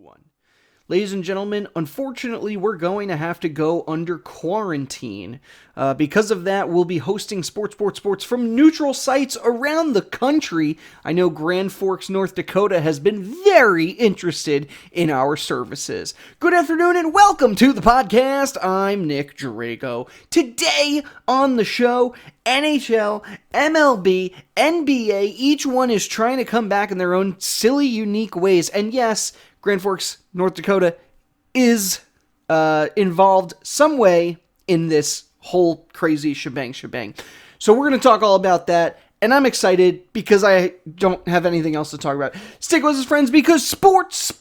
1. Ladies and gentlemen, unfortunately, we're going to have to go under quarantine. Because of that, we'll be hosting sports from neutral sites around the country. I know Grand Forks, North Dakota has been very interested in our services. Good afternoon and welcome to the podcast. I'm Nick Drago. Today on the show, NHL, MLB, NBA, each one is trying to come back in their own silly, unique ways. And yes, Grand Forks, North Dakota is involved some way in this whole crazy shebang. So we're going to talk all about that, and I'm excited because I don't have anything else to talk about. Stick with us, friends, because sports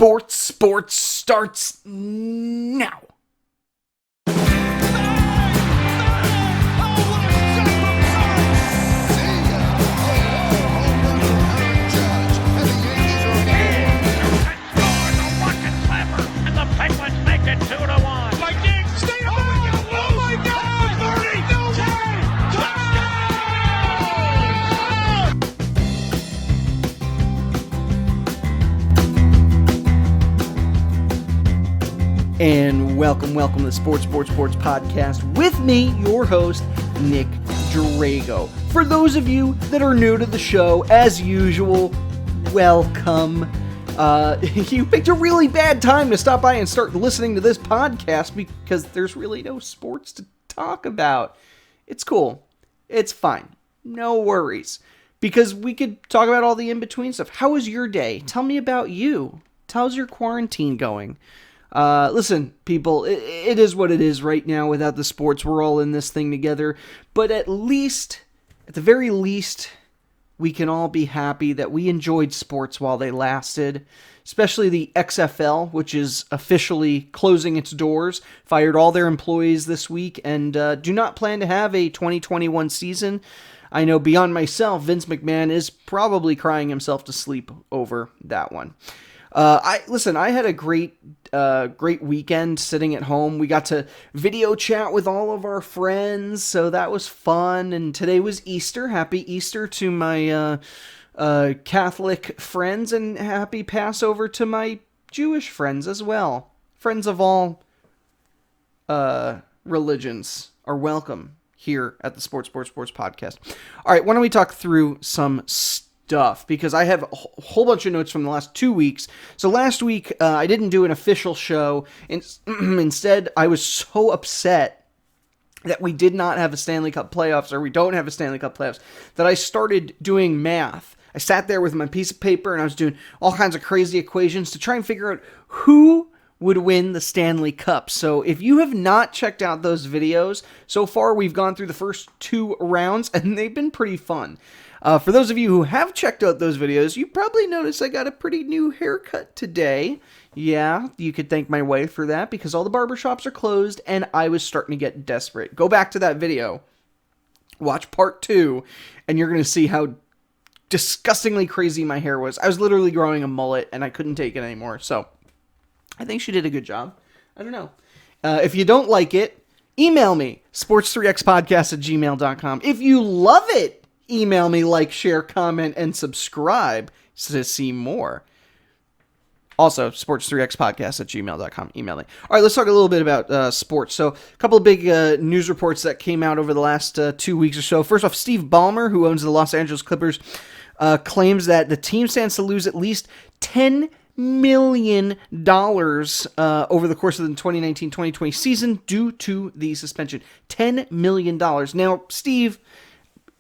starts now. And welcome to the Sports Podcast with me, your host, Nick Drago. For those of you that are new to the show, as usual, welcome. You picked a really bad time to stop by and start listening to this podcast because there's really no sports to talk about. It's cool. It's fine. No worries. Because we could talk about all the in-between stuff. How was your day? Tell me about you. How's your quarantine going? Listen, people, it is what it is right now without the sports. We're all in this thing together. But at the very least, we can all be happy that we enjoyed sports while they lasted. Especially the XFL, which is officially closing its doors, fired all their employees this week, and do not plan to have a 2021 season. I know beyond myself, Vince McMahon is probably crying himself to sleep over that one. I had a great weekend sitting at home. We got to video chat with all of our friends, so that was fun. And today was Easter. Happy Easter to my Catholic friends, and happy Passover to my Jewish friends as well. Friends of all religions are welcome here at the Sports Podcast. All right, why don't we talk through some stuff, because I have a whole bunch of notes from the last 2 weeks. So last week, I didn't do an official show. Instead, I was so upset that we did not have a Stanley Cup playoffs, or we don't have a Stanley Cup playoffs, that I started doing math. I sat there with my piece of paper, and I was doing all kinds of crazy equations to try and figure out who would win the Stanley Cup. So if you have not checked out those videos, so far we've gone through the first 2 rounds, and they've been pretty fun. For those of you who have checked out those videos, you probably noticed I got a pretty new haircut today. Yeah, you could thank my wife for that, because all the barbershops are closed, and I was starting to get desperate. Go back to that video, watch part 2, and you're going to see how disgustingly crazy my hair was. I was literally growing a mullet, and I couldn't take it anymore, so I think she did a good job. I don't know. If you don't like it, email me, sports3xpodcast@gmail.com. If you love it, email me, like, share, comment, and subscribe to see more. Also, sports3xpodcast@gmail.com. Email me. All right, let's talk a little bit about sports. So, a couple of big news reports that came out over the last 2 weeks or so. First off, Steve Ballmer, who owns the Los Angeles Clippers, claims that the team stands to lose at least $10 million over the course of the 2019-2020 season due to the suspension. $10 million. Now, Steve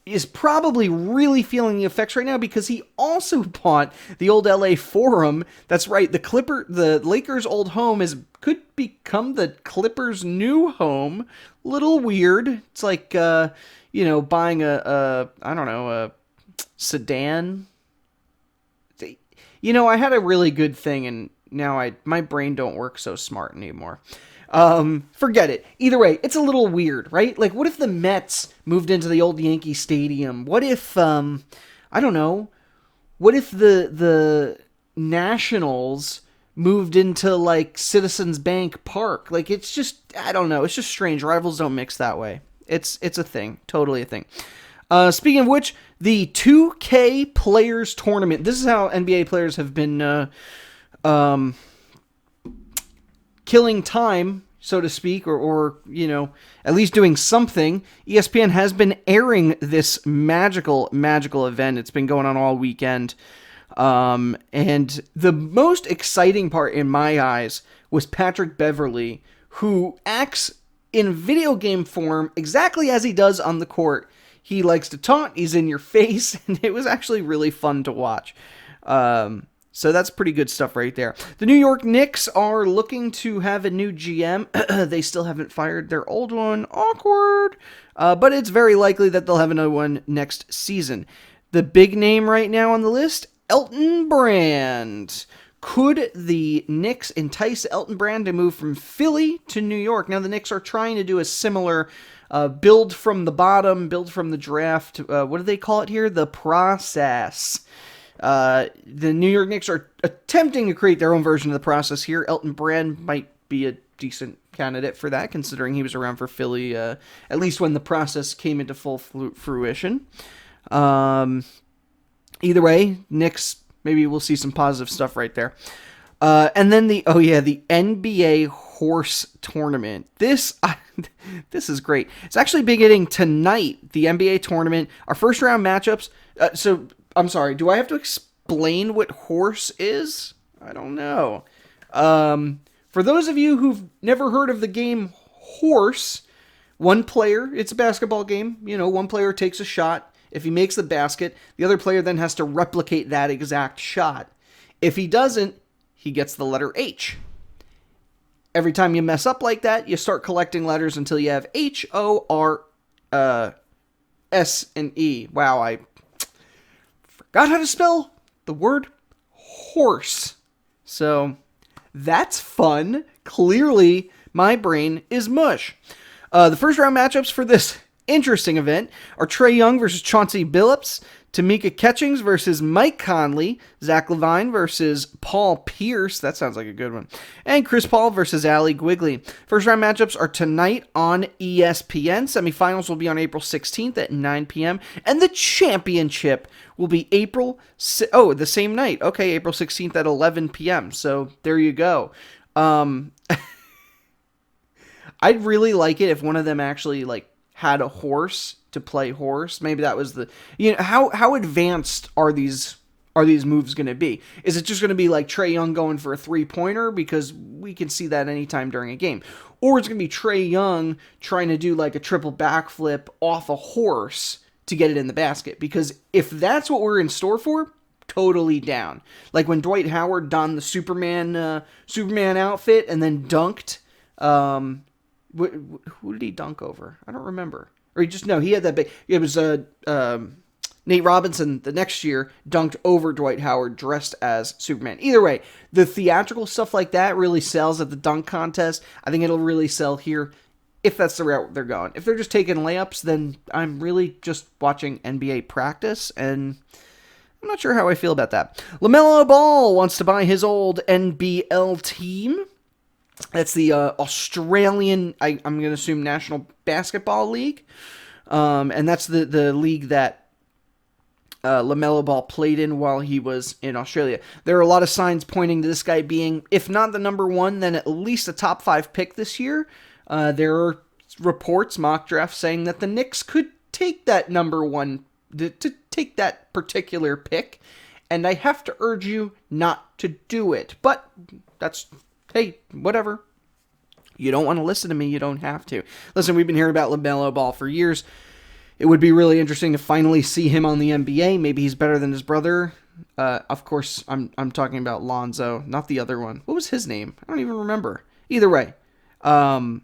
is probably really feeling the effects right now, because he also bought the old LA Forum. That's right, the Lakers' old home could become the Clippers' new home. Little weird. It's like buying a sedan. I had a really good thing, and now my brain don't work so smart anymore. Forget it. Either way, it's a little weird, right? Like, what if the Mets moved into the old Yankee Stadium? What if, I don't know, what if the Nationals moved into, like, Citizens Bank Park? Like, it's just, I don't know, it's just strange. Rivals don't mix that way. It's a thing. Totally a thing. Speaking of which, the 2K Players Tournament. This is how NBA players have been killing time, so to speak, or at least doing something, ESPN has been airing this magical event. It's been going on all weekend. And the most exciting part in my eyes was Patrick Beverley, who acts in video game form exactly as he does on the court. He likes to taunt, he's in your face, and it was actually really fun to watch. So that's pretty good stuff right there. The New York Knicks are looking to have a new GM. They still haven't fired their old one. Awkward. But it's very likely that they'll have another one next season. The big name right now on the list, Elton Brand. Could the Knicks entice Elton Brand to move from Philly to New York? Now, the Knicks are trying to do a similar build from the bottom, build from the draft. What do they call it here? The process. The New York Knicks are attempting to create their own version of the process here. Elton Brand might be a decent candidate for that, considering he was around for Philly, at least when the process came into full fruition. Either way, Knicks, maybe we'll see some positive stuff right there. And then the NBA horse tournament. This is great. It's actually beginning tonight, the NBA tournament. Our first round matchups. So, I'm sorry, do I have to explain what horse is? I don't know. For those of you who've never heard of the game horse, one player, it's a basketball game. One player takes a shot. If he makes the basket, the other player then has to replicate that exact shot. If he doesn't, he gets the letter H. Every time you mess up like that, you start collecting letters until you have H, O, R, S, and E. Wow, I forgot how to spell the word horse. So, that's fun. Clearly, my brain is mush. The first round matchups for this interesting event are Trae Young versus Chauncey Billups, Tamika Catchings versus Mike Conley, Zach LaVine versus Paul Pierce, that sounds like a good one, and Chris Paul versus Allie Quigley. First round matchups are tonight on ESPN. Semifinals will be on April 16th at 9 p.m. And the championship will be the same night. Okay, April 16th at 11 p.m. So there you go. I'd really like it if one of them actually had a horse to play horse. Maybe that was how advanced are these moves going to be? Is it just going to be like Trae Young going for a 3-pointer, because we can see that anytime during a game, or it's going to be Trae Young trying to do like a triple backflip off a horse to get it in the basket? Because if that's what we're in store for, totally down. Like when Dwight Howard donned the Superman outfit and then dunked. Who did he dunk over? I don't remember. Or he had that big. It was Nate Robinson the next year dunked over Dwight Howard dressed as Superman. Either way, the theatrical stuff like that really sells at the dunk contest. I think it'll really sell here if that's the route they're going. If they're just taking layups, then I'm really just watching NBA practice, and I'm not sure how I feel about that. LaMelo Ball wants to buy his old NBL team. That's the Australian, I'm going to assume, National Basketball League. And that's the league that LaMelo Ball played in while he was in Australia. There are a lot of signs pointing to this guy being, if not the number one, then at least a top 5 pick this year. There are reports, mock drafts, saying that the Knicks could take that number one, to take that particular pick. And I have to urge you not to do it. But that's... hey, whatever. You don't want to listen to me, you don't have to. Listen, we've been hearing about LaMelo Ball for years. It would be really interesting to finally see him on the NBA. Maybe he's better than his brother. Of course, I'm talking about Lonzo, not the other one. What was his name? I don't even remember. Either way, I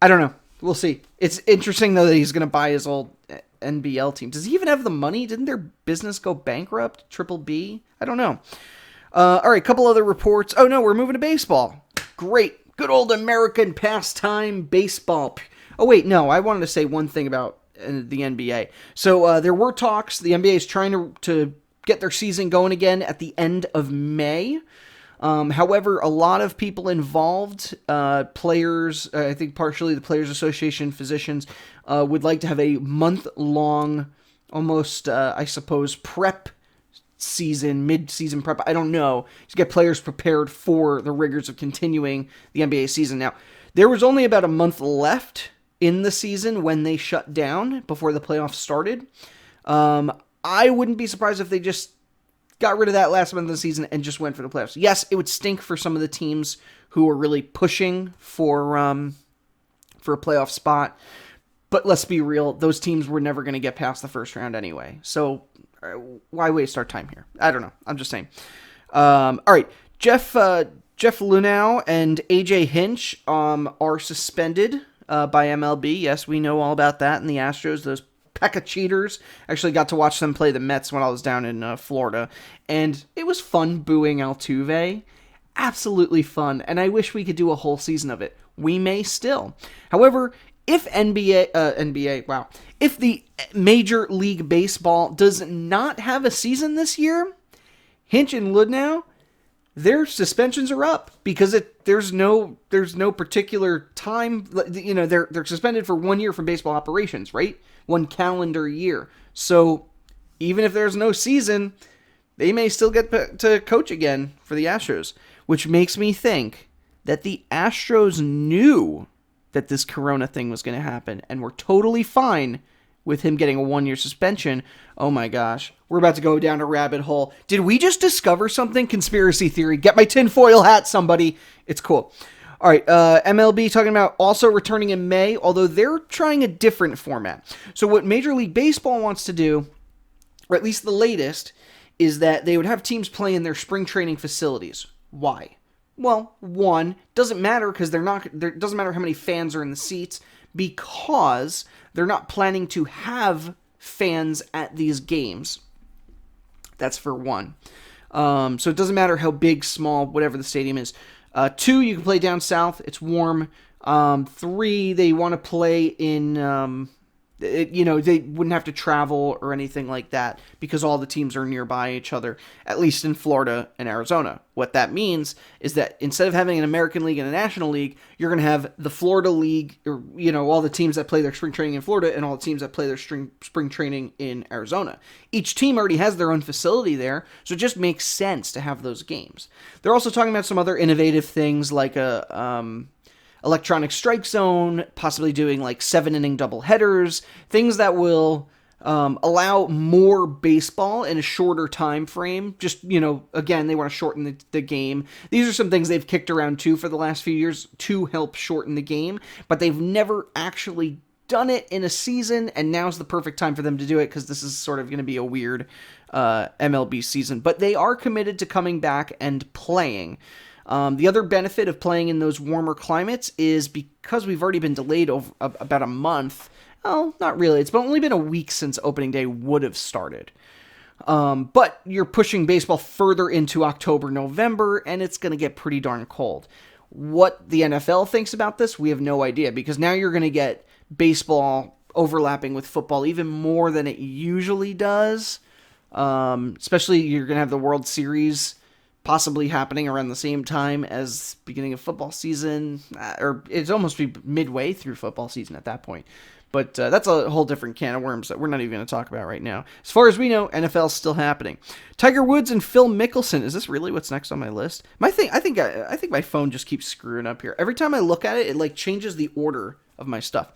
don't know. We'll see. It's interesting, though, that he's going to buy his old NBL team. Does he even have the money? Didn't their business go bankrupt? Triple B? I don't know. All right, couple other reports. Oh, no, we're moving to baseball. Great. Good old American pastime, baseball. Oh, wait, no, I wanted to say one thing about the NBA. So there were talks. The NBA is trying to get their season going again at the end of May. However, a lot of people involved, players, I think partially the Players Association, physicians, would like to have a month-long, almost, I suppose, prep season, mid-season prep. I don't know. To get players prepared for the rigors of continuing the NBA season. Now, there was only about a month left in the season when they shut down before the playoffs started. I wouldn't be surprised if they just got rid of that last month of the season and just went for the playoffs. Yes, it would stink for some of the teams who are really pushing for a playoff spot. But let's be real, those teams were never going to get past the first round anyway. So why waste our time here? I don't know. I'm just saying. All right, Jeff Lunau and AJ Hinch are suspended by MLB. Yes, we know all about that. And the Astros, those Pekka cheaters. Actually got to watch them play the Mets when I was down in Florida. And it was fun booing Altuve. Absolutely fun. And I wish we could do a whole season of it. We may still. However, if if the Major League Baseball does not have a season this year, Hinch and Ludnow, their suspensions are up because there's no particular time. You know, they're suspended for 1 year from baseball operations, right? 1 calendar year. So even if there's no season, they may still get to coach again for the Astros, which makes me think that the Astros knew that this Corona thing was going to happen and were totally fine with him getting a 1-year suspension. Oh my gosh. We're about to go down a rabbit hole. Did we just discover something? Conspiracy theory. Get my tinfoil hat, somebody. It's cool. All right, MLB talking about also returning in May, although they're trying a different format. So what Major League Baseball wants to do, or at least the latest, is that they would have teams play in their spring training facilities. Why? Well, one, doesn't matter because doesn't matter how many fans are in the seats because they're not planning to have fans at these games. That's for one. So it doesn't matter how big, small, whatever the stadium is. 2, you can play down south. It's warm. 3, they want to play in, they wouldn't have to travel or anything like that because all the teams are nearby each other, at least in Florida and Arizona. What that means is that instead of having an American League and a National League, you're going to have the Florida League, or, all the teams that play their spring training in Florida and all the teams that play their spring training in Arizona. Each team already has their own facility there, so it just makes sense to have those games. They're also talking about some other innovative things like electronic strike zone, possibly doing like 7-inning doubleheaders, things that will allow more baseball in a shorter time frame. Just, again, they want to shorten the game. These are some things they've kicked around too for the last few years to help shorten the game, but they've never actually done it in a season, and now's the perfect time for them to do it because this is sort of going to be a weird MLB season. But they are committed to coming back and playing. The other benefit of playing in those warmer climates is because we've already been delayed over about a month. Well, not really. It's only been a week since opening day would have started. But you're pushing baseball further into October, November, and it's going to get pretty darn cold. What the NFL thinks about this, we have no idea, because now you're going to get baseball overlapping with football even more than it usually does. Especially you're going to have the World Series possibly happening around the same time as beginning of football season, or it's almost be midway through football season at that point. But that's a whole different can of worms that we're not even going to talk about right now. As far as we know, NFL's still happening. Tiger Woods and Phil Mickelson. Is this really what's next on my list? I think my phone just keeps screwing up here. Every time I look at it, it like changes the order of my stuff.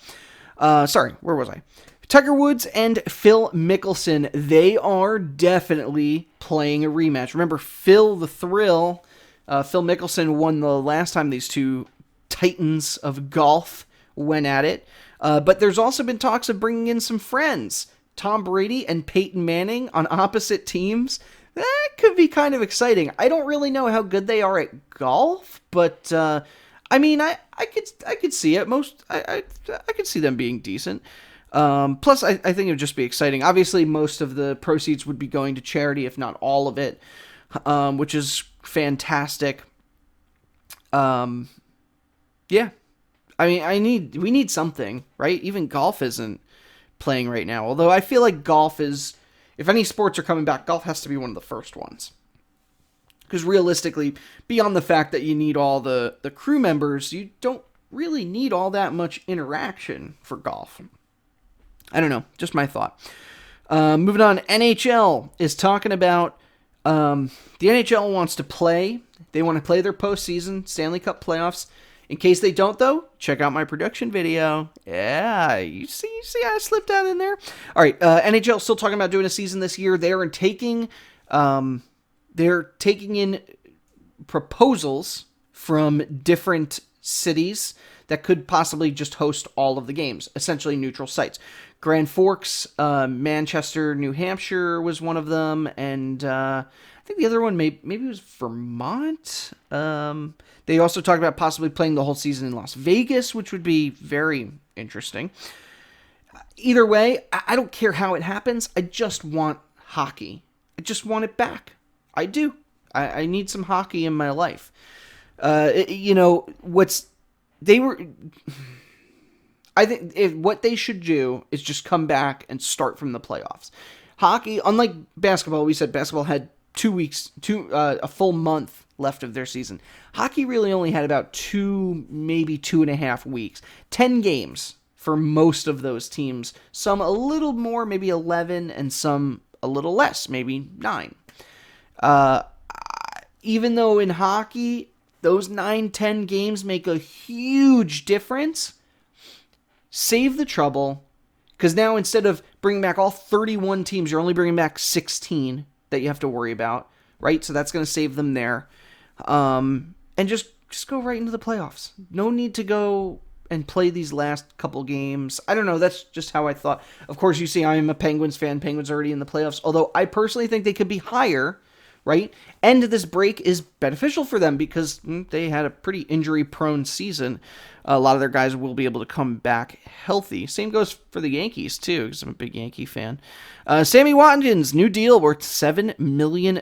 Sorry, where was I? Tiger Woods and Phil Mickelson, they are definitely playing a rematch. Remember, Phil Mickelson won the last time these two titans of golf went at it. But there's also been talks of bringing in some friends. Tom Brady and Peyton Manning on opposite teams. That could be kind of exciting. I don't really know how good they are at golf, but I could see it. I could see them being decent. Plus, I think it would just be exciting. Obviously, most of the proceeds would be going to charity, if not all of it, which is fantastic. Yeah. We need something, right? Even golf isn't playing right now. Although I feel like golf is, if any sports are coming back, golf has to be one of the first ones. Because realistically, beyond the fact that you need all the crew members, you don't really need all that much interaction for golf. I don't know, just my thought. Moving on, NHL is talking about The NHL wants to play. They want to play their postseason Stanley Cup playoffs. In case they don't, though, check out my production video. Yeah, you see how I slipped out in there? All right, NHL still talking about doing a season this year. They're taking in proposals from different cities that could possibly just host all of the games, essentially neutral sites. Grand Forks, Manchester, New Hampshire was one of them, and I think the other one maybe it was Vermont. They also talked about possibly playing the whole season in Las Vegas, which would be very interesting. Either way, I don't care how it happens. I just want hockey. I just want it back. I do. I need some hockey in my life. I think what they should do is just come back and start from the playoffs. Hockey, unlike basketball, we said basketball had a full month left of their season. Hockey really only had about 2, maybe 2.5 weeks. 10 games for most of those teams. Some a little more, maybe 11, and some a little less, maybe 9. Even though in hockey, those 9-10 games make a huge difference, save the trouble, because now instead of bringing back all 31 teams, you're only bringing back 16 that you have to worry about, right? So that's going to save them there. And just go right into the playoffs. No need to go and play these last couple games. I don't know. That's just how I thought. Of course, you see, I'm a Penguins fan. Penguins already in the playoffs. Although I personally think they could be higher, right? And this break is beneficial for them because they had a pretty injury-prone season. A lot of their guys will be able to come back healthy. Same goes for the Yankees, too, because I'm a big Yankee fan. Sammy Watkins, new deal worth $7 million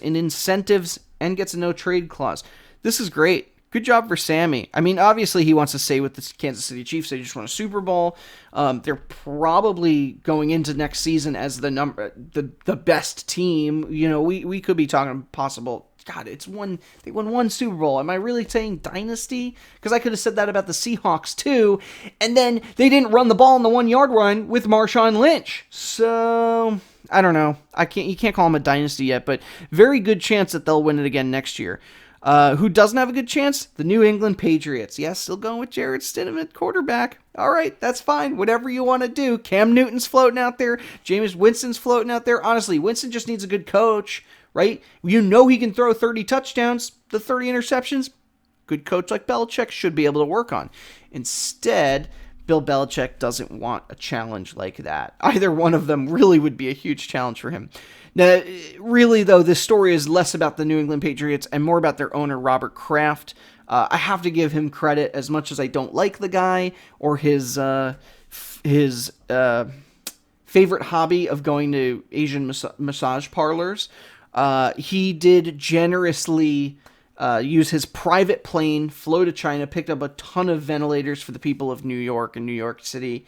in incentives and gets a no-trade clause. This is great. Good job for Sammy. I mean, obviously he wants to stay with the Kansas City Chiefs. They just won a Super Bowl. They're probably going into next season as the best team. You know, we could be talking possible. God, they won one Super Bowl. Am I really saying dynasty? Because I could have said that about the Seahawks too. And then they didn't run the ball on the 1-yard line with Marshawn Lynch. So I don't know. You can't call them a dynasty yet, but very good chance that they'll win it again next year. Who doesn't have a good chance? The New England Patriots. Yes, still going with Jarrett Stidham at quarterback. All right, that's fine. Whatever you want to do. Cam Newton's floating out there. Jameis Winston's floating out there. Honestly, Winston just needs a good coach, right? You know he can throw 30 touchdowns, the 30 interceptions. Good coach like Belichick should be able to work on. Instead, Bill Belichick doesn't want a challenge like that. Either one of them really would be a huge challenge for him. Now, really, though, this story is less about the New England Patriots and more about their owner, Robert Kraft. I have to give him credit as much as I don't like the guy or his favorite hobby of going to Asian massage parlors. He did generously use his private plane, flew to China, picked up a ton of ventilators for the people of New York and New York City.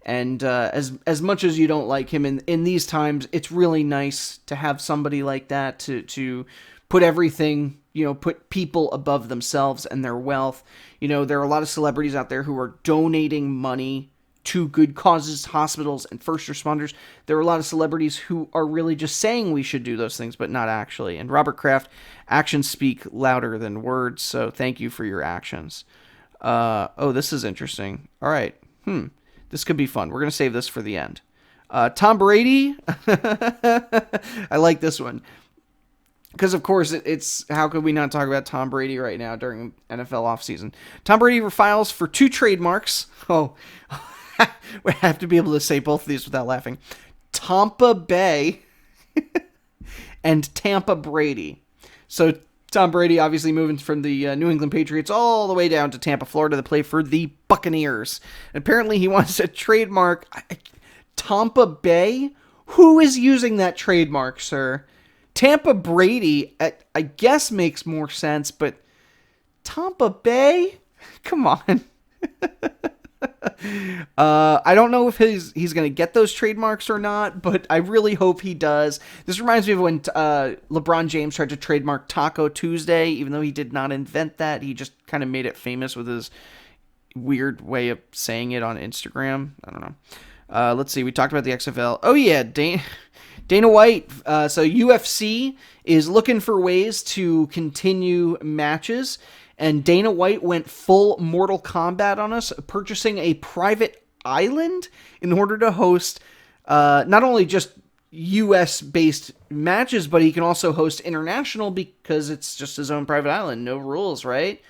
And as much as you don't like him in these times, it's really nice to have somebody like that to put everything, put people above themselves and their wealth. There are a lot of celebrities out there who are donating money to good causes, hospitals, and first responders. There are a lot of celebrities who are really just saying we should do those things, but not actually. And Robert Kraft, actions speak louder than words, so thank you for your actions. This is interesting. All right. This could be fun. We're going to save this for the end. Tom Brady. I like this one. Because, of course, it's how could we not talk about Tom Brady right now during NFL offseason? Tom Brady files for 2 trademarks. Oh, we have to be able to say both of these without laughing. Tampa Bay and Tampa Brady. So Tom Brady obviously moving from the New England Patriots all the way down to Tampa, Florida to play for the Buccaneers. Apparently he wants a trademark. Tampa Bay? Who is using that trademark, sir? Tampa Brady, I guess, makes more sense, but Tampa Bay? Come on. I don't know if he's going to get those trademarks or not, but I really hope he does. This reminds me of when LeBron James tried to trademark Taco Tuesday, even though he did not invent that. He just kind of made it famous with his weird way of saying it on Instagram. I don't know. Let's see. We talked about the XFL. Oh, yeah. Dana White, so UFC is looking for ways to continue matches, and Dana White went full Mortal Kombat on us, purchasing a private island in order to host not only just US-based matches, but he can also host international because it's just his own private island. No rules, right?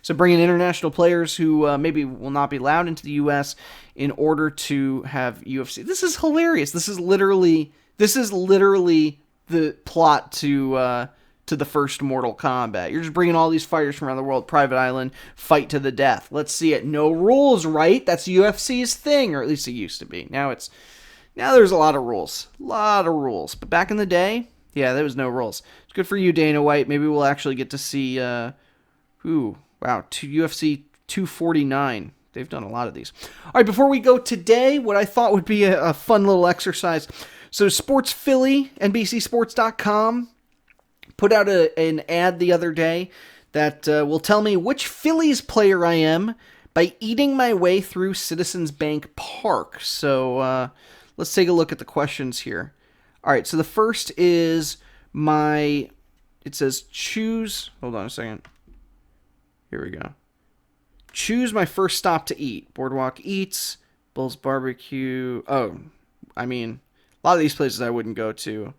So bringing international players who maybe will not be allowed into the US in order to have UFC. This is hilarious. This is literally the plot to the first Mortal Kombat. You're just bringing all these fighters from around the world, private island, fight to the death. Let's see it. No rules, right? That's UFC's thing, or at least it used to be. Now there's a lot of rules. But back in the day, yeah, there was no rules. It's good for you, Dana White. Maybe we'll actually get to see UFC 249. They've done a lot of these. All right, before we go today, what I thought would be a fun little exercise. So Sports Philly, NBCSports.com, put out an ad the other day that will tell me which Phillies player I am by eating my way through Citizens Bank Park. So let's take a look at the questions here. All right, so the first is it says choose, hold on a second. Here we go. Choose my first stop to eat. Boardwalk Eats, Bull's Barbecue. Oh, I mean, a lot of these places I wouldn't go to.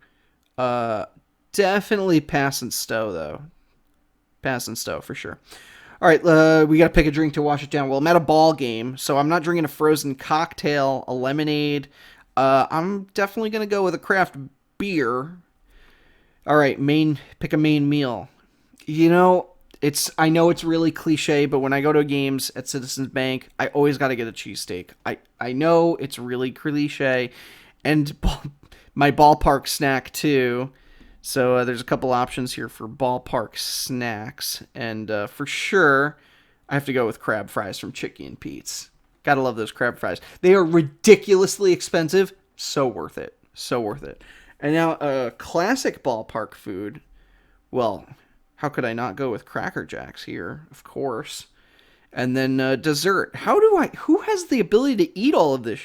Definitely Pass and Stowe, though. Pass and Stowe, for sure. All right, we got to pick a drink to wash it down. Well, I'm at a ball game, so I'm not drinking a frozen cocktail, a lemonade. I'm definitely going to go with a craft beer. All right, pick a main meal. You know, I know it's really cliche, but when I go to games at Citizens Bank, I always got to get a cheesesteak. I know it's really cliche, and my ballpark snack too. So there's a couple options here for ballpark snacks, and for sure, I have to go with crab fries from Chicky and Pete's. Gotta love those crab fries. They are ridiculously expensive. So worth it. And now, classic ballpark food. Well, how could I not go with Cracker Jacks here? Of course. And then dessert. Who has the ability to eat all of this?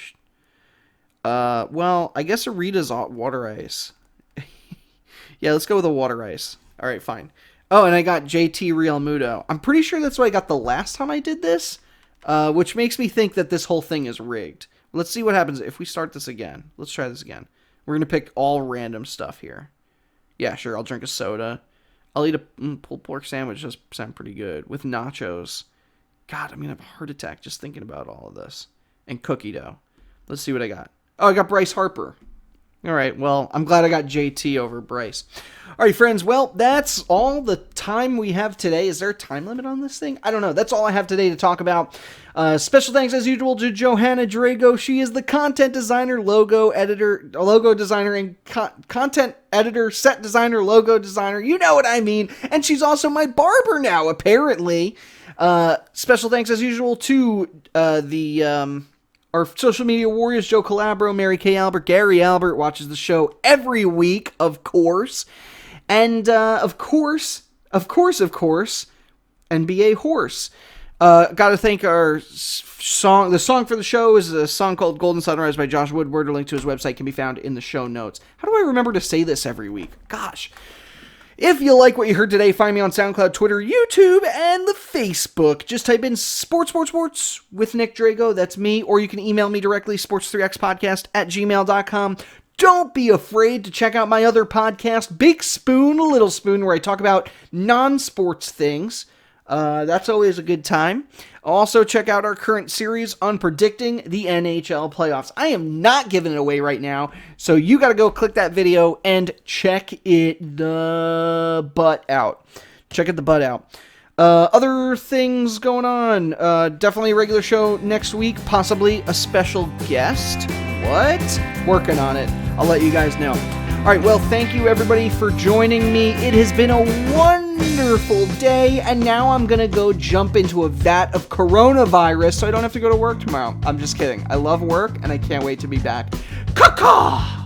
Well, I guess Arita's water ice. Yeah, let's go with a water ice. All right, fine. Oh, and I got JT Real Muto. I'm pretty sure that's what I got the last time I did this, which makes me think that this whole thing is rigged. Let's see what happens if we start this again. Let's try this again. We're going to pick all random stuff here. Yeah, sure, I'll drink a soda. I'll eat a pulled pork sandwich. Does sound pretty good. With nachos. God, I'm going to have a heart attack just thinking about all of this. And cookie dough. Let's see what I got. Oh, I got Bryce Harper. All right, well, I'm glad I got JT over Bryce. All right, friends, well, that's all the time we have today. Is there a time limit on this thing? I don't know. That's all I have today to talk about. Special thanks, as usual, to Johanna Drago. She is the content designer, logo designer, and content editor, set designer, logo designer. You know what I mean. And she's also my barber now, apparently. Special thanks, as usual, to our social media warriors, Joe Calabro, Mary Kay Albert, Gary Albert watches the show every week, of course. And, of course, NBA Horse. Gotta thank our song. The song for the show is a song called Golden Sunrise by Josh Woodward. A link to his website can be found in the show notes. How do I remember to say this every week? Gosh. If you like what you heard today, find me on SoundCloud, Twitter, YouTube, and the Facebook. Just type in Sports with Nick Drago. That's me. Or you can email me directly, sports3xpodcast@gmail.com. Don't be afraid to check out my other podcast, Big Spoon, Little Spoon, where I talk about non-sports things. That's always a good time. Also, check out our current series on predicting the NHL playoffs. I am not giving it away right now, so you got to go click that video and check the butt out. Other things going on. Definitely a regular show next week, possibly a special guest. What? Working on it. I'll let you guys know. All right, well, thank you, everybody, for joining me. It has been a wonderful day, and now I'm going to go jump into a vat of coronavirus so I don't have to go to work tomorrow. I'm just kidding. I love work, and I can't wait to be back. Caw-caw!